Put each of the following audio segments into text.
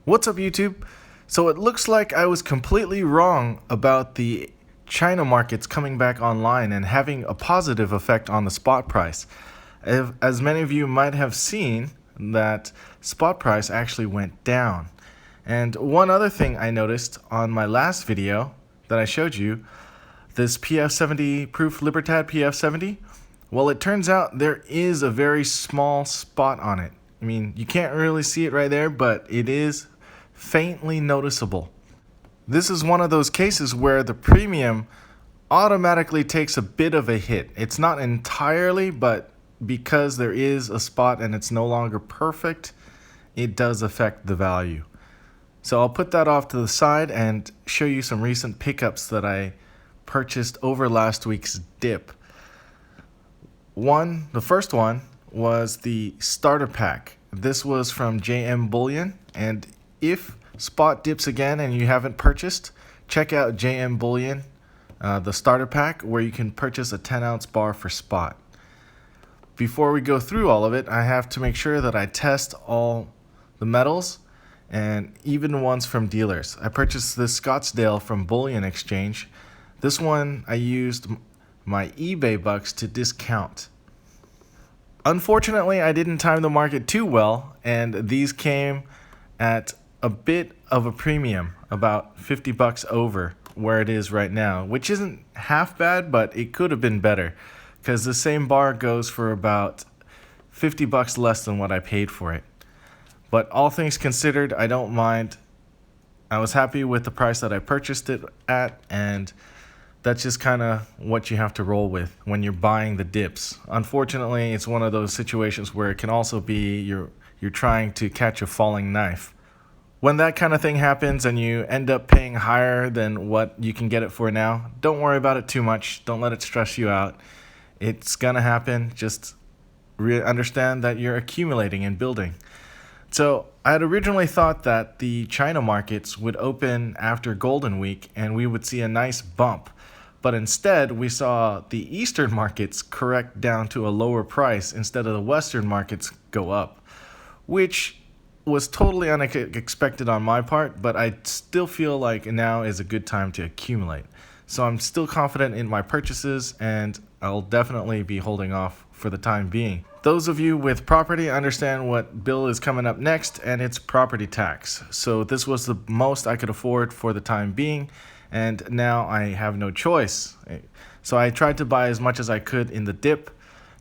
What's up, YouTube? So it looks like I was completely wrong about the China markets coming back online and having a positive effect on the spot price. As many of you might have seen, that spot price actually went down. And one other thing I noticed on my last video that I showed you, this PF70 Proof Libertad PF70, well, it turns out there is a very small spot on it. I mean, you can't really see it right there, but it is faintly noticeable. This is one of those cases where the premium automatically takes a bit of a hit. It's not entirely, but because there is a spot and it's no longer perfect, it does affect the value. So I'll put that off to the side and show you some recent pickups that I purchased over last week's dip. The first one was the starter pack. This was from JM Bullion, and if spot dips again and you haven't purchased, check out JM Bullion, the starter pack, where you can purchase a 10-ounce bar for spot. Before we go through all of it, I have to make sure that I test all the metals, and even the ones from dealers. I purchased this Scottsdale from Bullion Exchange. This one I used my eBay bucks to discount. Unfortunately, I didn't time the market too well, and these came at a bit of a premium, about 50 bucks over where it is right now, which isn't half bad, but it could have been better, because the same bar goes for about 50 bucks less than what I paid for it. But all things considered, I don't mind. I was happy with the price that I purchased it at, and that's just kind of what you have to roll with when you're buying the dips. Unfortunately, it's one of those situations where it can also be you're trying to catch a falling knife. When that kind of thing happens and you end up paying higher than what you can get it for now, don't worry about it too much. Don't let it stress you out. It's gonna happen. Just understand that you're accumulating and building. So I had originally thought that the China markets would open after Golden Week and we would see a nice bump. But instead, we saw the Eastern markets correct down to a lower price instead of the Western markets go up, which was totally unexpected on my part, but I still feel like now is a good time to accumulate. So I'm still confident in my purchases, and I'll definitely be holding off for the time being. Those of you with property understand what bill is coming up next, and it's property tax. So this was the most I could afford for the time being, and now I have no choice. So I tried to buy as much as I could in the dip,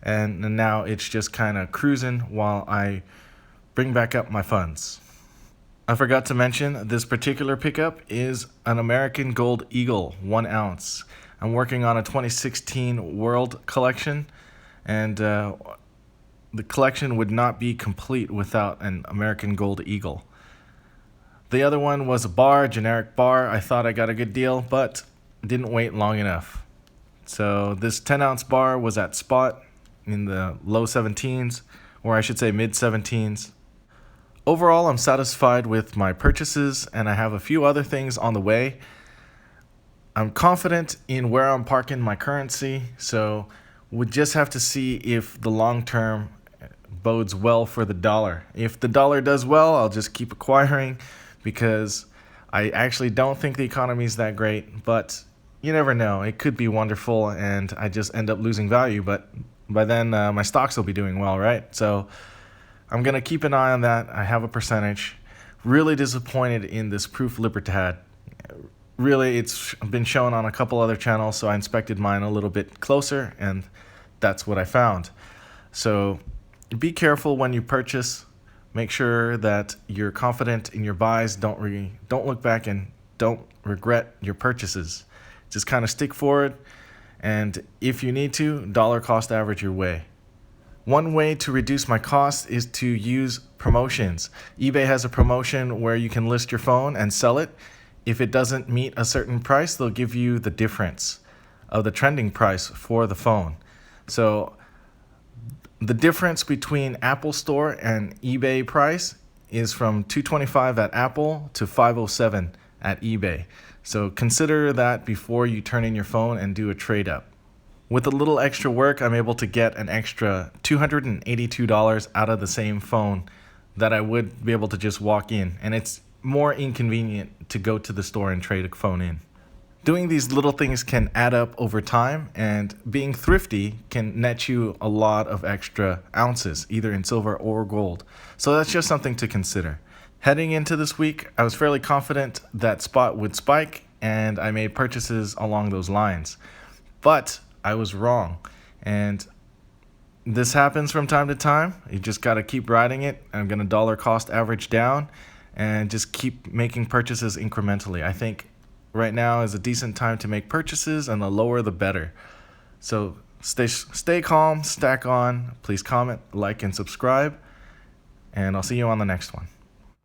and now it's just kind of cruising while I bring back up my funds. I forgot to mention, this particular pickup is an American Gold Eagle, 1 ounce. I'm working on a 2016 World collection, and the collection would not be complete without an American Gold Eagle. The other one was a bar, generic bar. I thought I got a good deal, but didn't wait long enough. So this 10-ounce bar was at spot in the low 17s, or I should say mid 17s. Overall, I'm satisfied with my purchases, and I have a few other things on the way. I'm confident in where I'm parking my currency, so we just have to see if the long term bodes well for the dollar. If the dollar does well, I'll just keep acquiring, because I actually don't think the economy is that great, but you never know. It could be wonderful and I just end up losing value, but by then my stocks will be doing well, right? So I'm going to keep an eye on that. I have a percentage. Really disappointed in this Proof Libertad. Really, it's been shown on a couple other channels, so I inspected mine a little bit closer, and that's what I found. So be careful when you purchase. Make sure that you're confident in your buys. Don't look back and don't regret your purchases. Just kind of stick forward, and if you need to, dollar cost average your way. One way to reduce my cost is to use promotions. eBay has a promotion where you can list your phone and sell it. If it doesn't meet a certain price, they'll give you the difference of the trending price for the phone. So the difference between Apple Store and eBay price is from $225 at Apple to $507 at eBay. So consider that before you turn in your phone and do a trade up. With a little extra work, I'm able to get an extra $282 out of the same phone that I would be able to just walk in. And it's more inconvenient to go to the store and trade a phone in. Doing these little things can add up over time, and being thrifty can net you a lot of extra ounces, either in silver or gold. So that's just something to consider. Heading into this week, I was fairly confident that spot would spike, and I made purchases along those lines. But I was wrong, and this happens from time to time. You just got to keep riding it. I'm going to dollar cost average down and just keep making purchases incrementally. I think right now is a decent time to make purchases, and the lower the better. So stay calm, stack on. Please comment, like, and subscribe, and I'll see you on the next one.